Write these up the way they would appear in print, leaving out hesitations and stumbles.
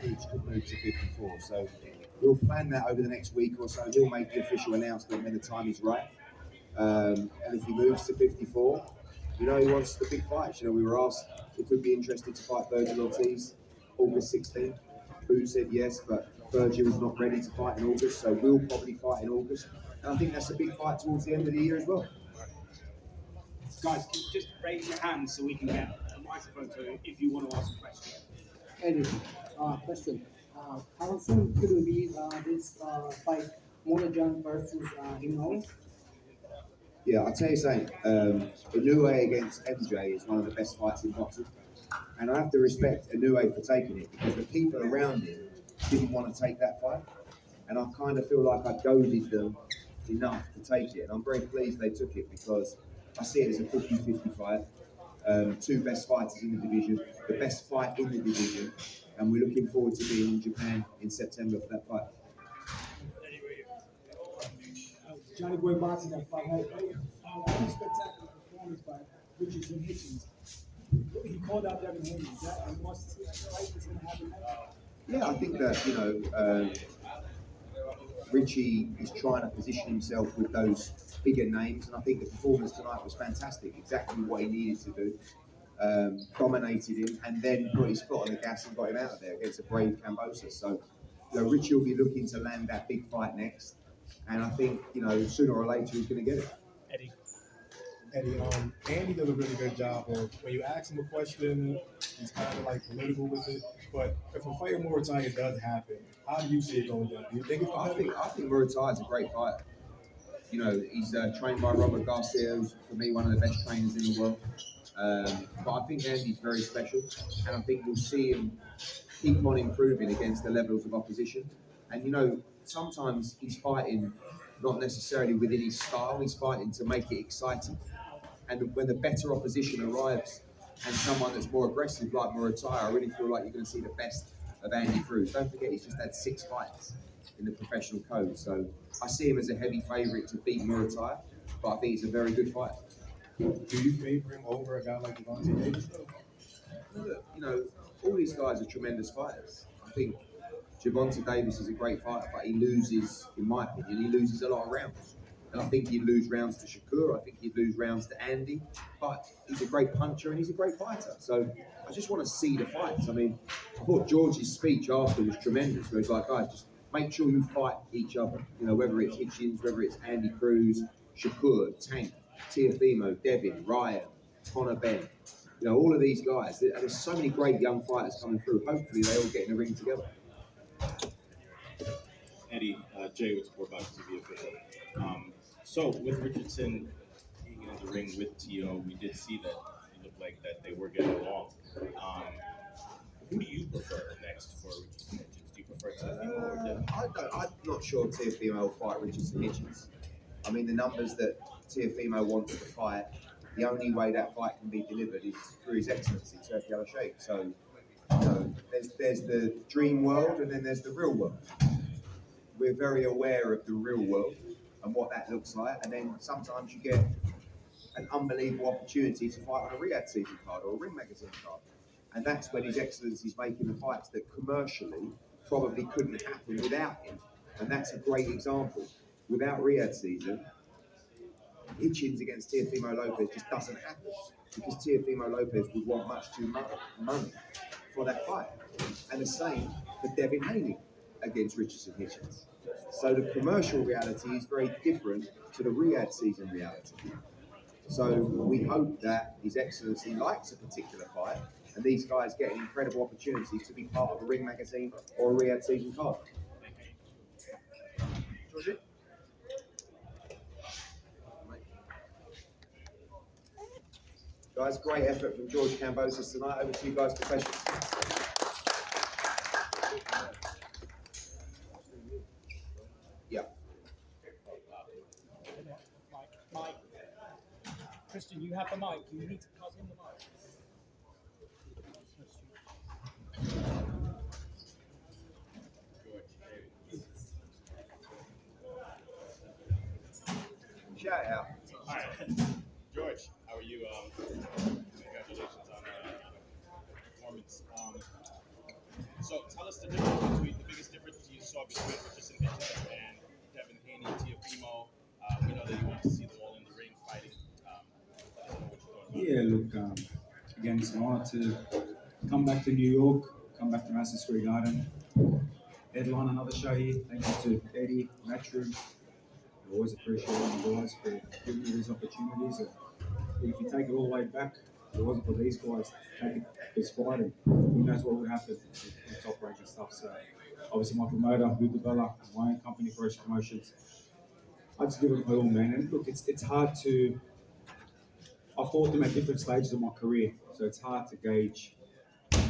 Each could move to 54. So we'll plan that over the next week or so. He'll make the official announcement when the time is right. And if he moves to 54, he wants the big fights. We were asked if we'd be interested to fight Virgil Ortiz August 16th. Boo said yes, but Virgil's not ready to fight in August, so we'll probably fight in August. And I think that's a big fight towards the end of the year as well. Guys, just raise your hands so we can get a microphone to you if you want to ask a question. Eddie, question. How soon could it be this fight, Monajan versus Inoue? Yeah, I'll tell you something. Inoue against MJ is one of the best fights in boxing. And I have to respect Inoue for taking it because the people around him didn't want to take that fight. And I kind of feel like I goaded them enough to take it. And I'm very pleased they took it because I see it as a 50-50 fight. Two best fighters in the division, the best fight in the division. And we're looking forward to being in Japan in September for that fight. Johnny Boy boxing that fight had a pretty spectacular performance by Richardson Hitchens. He called out Devin Haney. Is that a must-see fight that's going to happen next? Yeah, I think that, Richie is trying to position himself with those bigger names, and I think the performance tonight was fantastic. Exactly what he needed to do. Dominated him, and then put his foot on the gas and got him out of there against a brave Kambosos. So, Richie will be looking to land that big fight next, and I think sooner or later he's going to get it. Eddie, Andy does a really good job of when you ask him a question, he's kind of like political with it. But if a fight in Mauritania does happen, how do you see it going down? Do you think it's I think Muay is a great fighter. He's trained by Robert Garcia, who's for me one of the best trainers in the world. But I think Andy's very special, and I think we'll see him keep on improving against the levels of opposition. And sometimes he's fighting not necessarily within his style, he's fighting to make it exciting. And when the better opposition arrives and someone that's more aggressive like Muay, I really feel like you're going to see the best of Andy Cruz. Don't forget, he's just had 6 fights in the professional code. So I see him as a heavy favourite to beat Muay, but I think he's a very good fighter. Do you favour him over a guy like Gervonta Davis, though? Look, all these guys are tremendous fighters. I think Gervonta Davis is a great fighter, but he loses, in my opinion, he loses a lot of rounds. And I think he'd lose rounds to Shakur, I think he'd lose rounds to Andy, but he's a great puncher and he's a great fighter. So I just want to see the fights. I mean, I thought George's speech after was tremendous, where he's like, guys, just make sure you fight each other. Whether it's Hitchens, whether it's Andy Cruz, Shakur, Tank, Teofimo, Devin, Ryan, Conor Ben. All of these guys, there's so many great young fighters coming through. Hopefully they all get in the ring together. Eddie, Jay with Sport Box TV official. So with Richardson being in the ring with T.O., we did see that it looked like that they were getting along. Who do you prefer next for Richardson Hitchens? Do you prefer Teofimo or Devin? I'm not sure Teofimo will fight Richardson Hitchens. I mean, the numbers that Teofimo wants to fight, the only way that fight can be delivered is through His Excellency, Turki Al-Sheikh. So, there's the dream world and then there's the real world. We're very aware of the real world and what that looks like, and then sometimes you get an unbelievable opportunity to fight on a Riyadh season card or a Ring Magazine card, and that's when His Excellency is making the fights that commercially probably couldn't happen without him, and that's a great example. Without Riyadh season, Hitchens against Teofimo Lopez just doesn't happen because Teofimo Lopez would want much too much money for that fight, and the same for Devin Haney against Richardson Hitchens. So the commercial reality is very different to the Riyadh season reality. So we hope that His Excellency likes a particular fight, and these guys get an incredible opportunity to be part of a Ring Magazine or a Riyadh season card. Georgie? Guys, great effort from George Kambosos tonight. Over to you guys for questions. Yeah. Mike. Christian, you have the mic. You need to pass him the mic. Shout out. All right. George, how are you? Congratulations on the performance. So tell us the difference between the biggest difference you saw between Richardson Hitchens and Devin Haney, Teofimo? We know that you want to see them all in the ring fighting. I don't know what your thoughts are. Yeah, look, again, it's an honor to come back to New York, come back to Madison Square Garden, headline another show here. Thank you to Eddie, Matchroom. I always appreciate you guys for giving me these opportunities. And if you take it all the way back, if it wasn't for these guys taking this fight, and who knows what would happen in top ranking stuff. So, obviously, my promoter, Luke Bella, my own company, Fresh Promotions. I just give it my all, man. And look, it's hard to. I fought them at different stages of my career, so it's hard to gauge.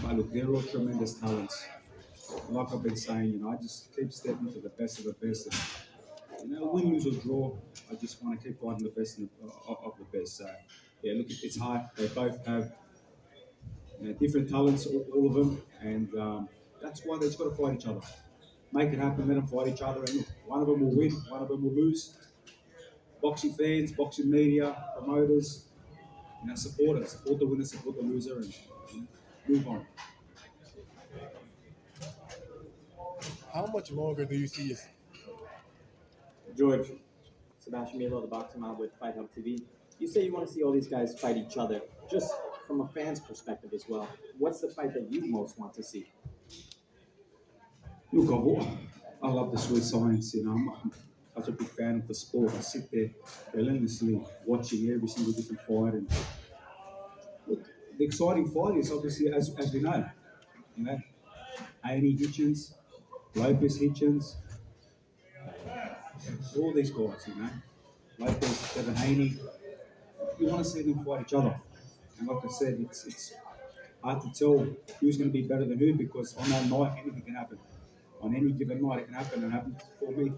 But look, they're all tremendous talents. And like I've been saying, I just keep stepping to the best of the best. And, win, lose or draw, I just want to keep fighting the best of the best. So, yeah, look, it's hard. They both have different talents, all of them, and that's why they've got to fight each other. Make it happen, let them fight each other, and look, one of them will win, one of them will lose. Boxing fans, boxing media, promoters, support the winner, support the loser, and move on. How much longer do you see yourself? George, Sebastian Milo, the boxing mob with Fight Hub TV. You say you want to see all these guys fight each other. Just from a fan's perspective as well, what's the fight that you most want to see? Look, I love the Swiss science. I'm such a big fan of the sport. I sit there relentlessly watching every single different fight, and look, the exciting fight is obviously as we know, Annie Hitchens, Lopez Hitchens, all these guys, Lopez, Devin Haney. You want to see them fight each other, and like I said, it's hard to tell who's going to be better than who because on that night anything can happen. On any given night it can happen, and it happened for me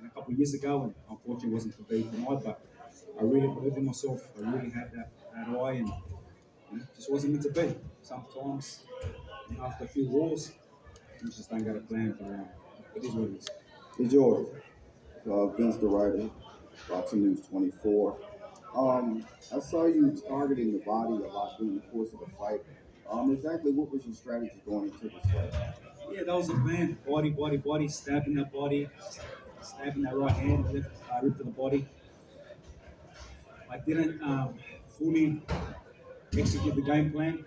a couple of years ago, and unfortunately it wasn't to be tonight. But I really believed in myself. I really had that eye, and it just wasn't meant to be. Sometimes, after a few wars, you just don't get a plan for it is what it is. Hey George, Vince the writer, Boxing News 24. I saw you targeting the body a lot during the course of the fight. Exactly what was your strategy going into this fight? Yeah, that was the plan. Body, stabbing that body, stabbing that right hand, rip to the body. I didn't fully execute the game plan.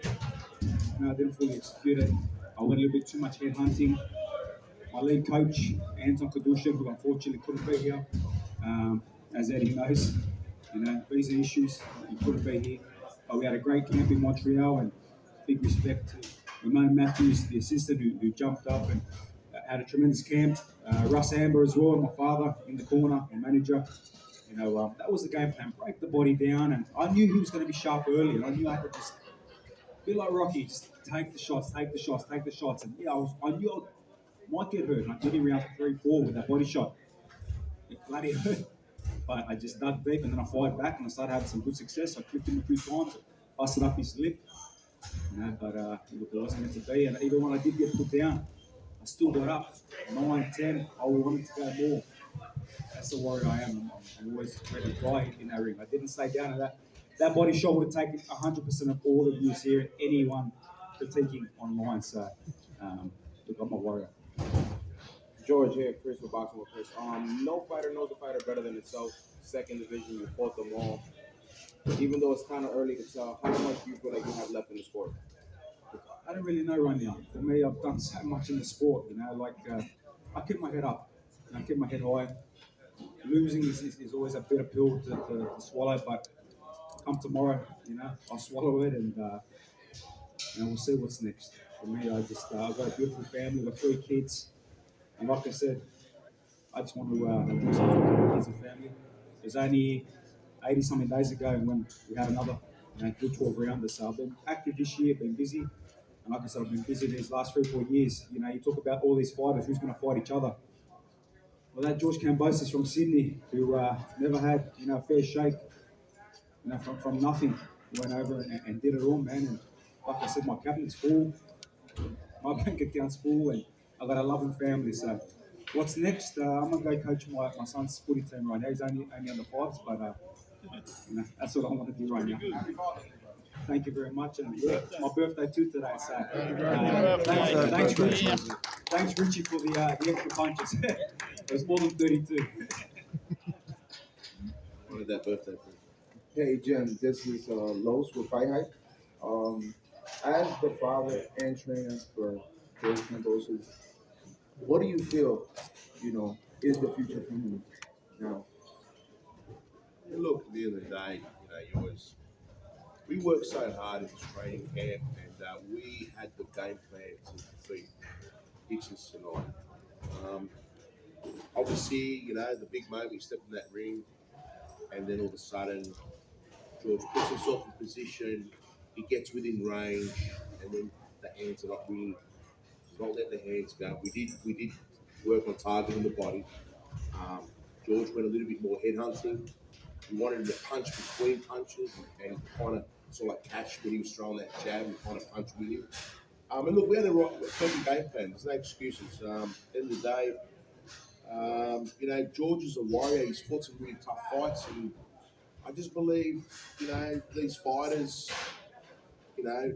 No, I didn't fully execute it. I went a little bit too much head hunting. My lead coach, Anton Kadushin, who unfortunately couldn't be here, as Eddie knows, visa issues, he couldn't be here. But we had a great camp in Montreal, and big respect to Ramon Matthews, the assistant, who jumped up and had a tremendous camp. Russ Amber as well, my father in the corner, my manager. That was the game plan, break the body down, and I knew he was going to be sharp early, and I knew I had to just be like Rocky, just take the shots, and I knew I might get hurt, and I did in round 3-4 with that body shot. It bloody hurt, but I just dug deep, and then I fired back, and I started having some good success. I clipped him a few times, busted up his lip, but look, it wasn't meant to be, and even when I did get put down, I still got up, 9-10, I wanted to go more. That's the warrior I am. I'm always ready to die in that ring. I didn't stay down to that. That body shot would have taken 100% of all the views here, anyone critiquing online. So, look, I'm a warrior. George here, Chris with Boxing with Chris. No fighter knows a fighter better than himself. Second division, you fought them all. Even though it's kind of early to tell, how much do you feel like you have left in the sport? I don't really know right now. For me, I've done so much in the sport. I keep my head up. I keep my head high. Losing is always a bitter pill to swallow, but come tomorrow, I'll swallow it, and we'll see what's next. For me, I've got a beautiful family, I've got 3 kids, and like I said, I just want to do something for my kids and family. It was only 80-something days ago when we had another good 12 rounders, so I've been active this year, been busy, and like I said, I've been busy these last 3-4 years. You talk about all these fighters, who's going to fight each other. Well, that George Kambosos from Sydney, who never had a fair shake, from nothing, went over and did it all, man. And like I said, my cabinet's full, my bank account's full, and I've got a loving family. So, what's next? I'm gonna go coach my son's footy team right now. He's only under 5s, but that's what I want to do right now. Thank you very much. And it's my birthday too today, so thanks Richie for the extra punches. It was more than 32. Wanted that birthday present. Hey Jim, this is Los with Fight Hype. As the father and trainer for George Kambosos, what do you feel, is the future for him now? And look, at the end of the day, you always we worked so hard in this training camp, and we had the game plan to defeat Hitchens tonight. Um, Obviously, the big moment he stepped in that ring, and then all of a sudden, George puts himself in position. He gets within range, and then the hands are not really. He's not letting the hands go. We did work on targeting the body. Um, George went a little bit more head hunting. We wanted him to punch between punches and kind of sort of like catch when he was throwing that jab and kind of punch with him. And look, we had the right perfect game plan. There's no excuses. At the end of the day, George is a warrior. He's fought some really tough fights, and I just believe, these fighters, you know,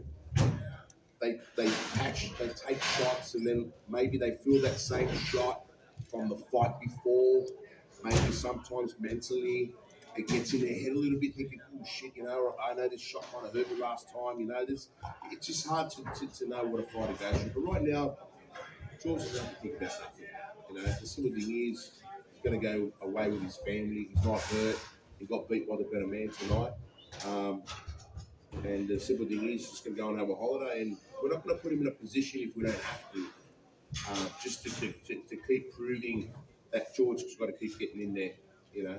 they take shots, and then maybe they feel that same shot from the fight before. Maybe sometimes mentally it gets in their head a little bit, thinking, "Oh shit, I know this shot kind of hurt me last time." This it's just hard to know what a fighter goes through. But right now, George doesn't have to think about that. The simple thing is, he's going to go away with his family. He's not hurt. He got beat by the better man tonight. And the simple thing is, just going to go and have a holiday. And we're not going to put him in a position if we don't have to, just to keep proving that George has got to keep getting in there.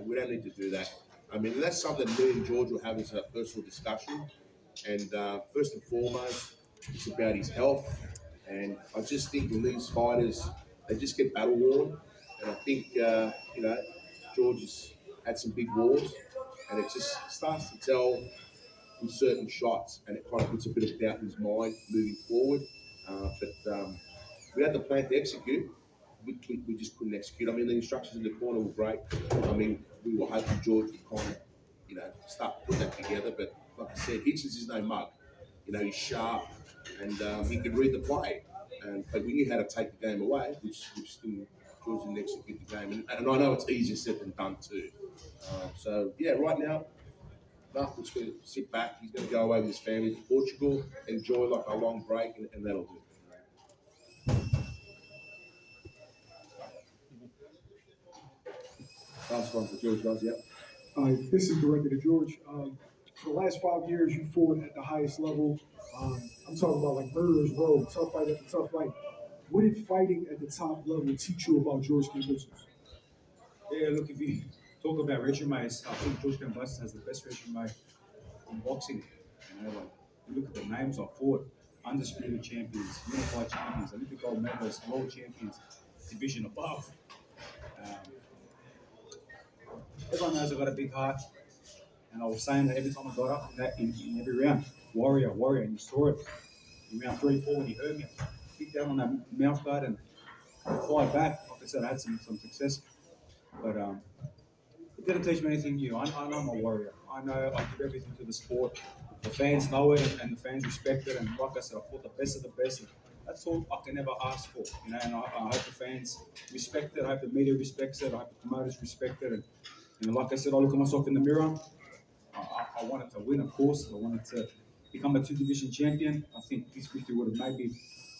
We don't need to do that. I mean, that's something me and George will have as a personal discussion. And first and foremost, it's about his health. And I just think when these fighters, they just get battle worn. And I think, George has had some big wars. And it just starts to tell with certain shots. And it kind of puts a bit of doubt in his mind moving forward. But we had the plan to execute. We just couldn't execute. I mean, the instructions in the corner were great. I mean, we were hoping George would kind of, start putting that together. But like I said, Hitchens is no mug. He's sharp, and he could read the play. But we knew how to take the game away, which George didn't execute the game. And I know it's easier said than done too. Right now, Marcus going to sit back. He's going to go away with his family to Portugal, enjoy like a long break, and that'll do. Last one for George, guys. Yep. This is directed to George. For the last 5 years, you fought at the highest level. I'm talking about like murderers row, tough fight after tough fight. What did fighting at the top level teach you about George Kambosos? Yeah, look, if you talk about resumes, I think George Kambosos has the best resume in boxing. You look at the names I fought: undisputed champions, unified champions, Olympic gold medalists, world champions, division above. Everyone knows I've got a big heart, and I was saying that every time I got up in every round, warrior, and you saw it in round 3, 4 when he hurt me. I kicked down on that mouth guard and I fired back. Like I said, I had some success, but it didn't teach me anything new. I know I'm a warrior. I know I give everything to the sport. The fans know it, and the fans respect it. And like I said, I fought the best of the best. And that's all I can ever ask for, And I hope the fans respect it. I hope the media respects it. I hope the promoters respect it. And like I said, I look at myself in the mirror. I wanted to win, of course. I wanted to become a 2-division champion. I think this victory would have made me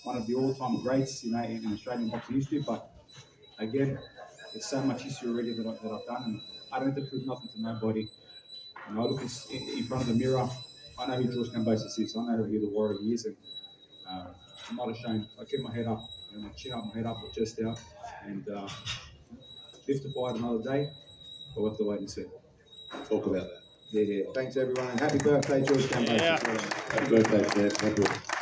one of the all-time greats, in Australian boxing history. But again, there's so much history already that I've done, and I don't have to prove nothing to nobody. I look in front of the mirror. I know who George Kambosos is. I know who the warrior he is, and I'm not ashamed. I keep my head up, my chin up, my head up, my chest out, and live to fight another day. We'll have to wait and see. Talk about that. Yeah. Thanks everyone, and happy birthday, George Kambosos. Happy birthday, man. Thank you.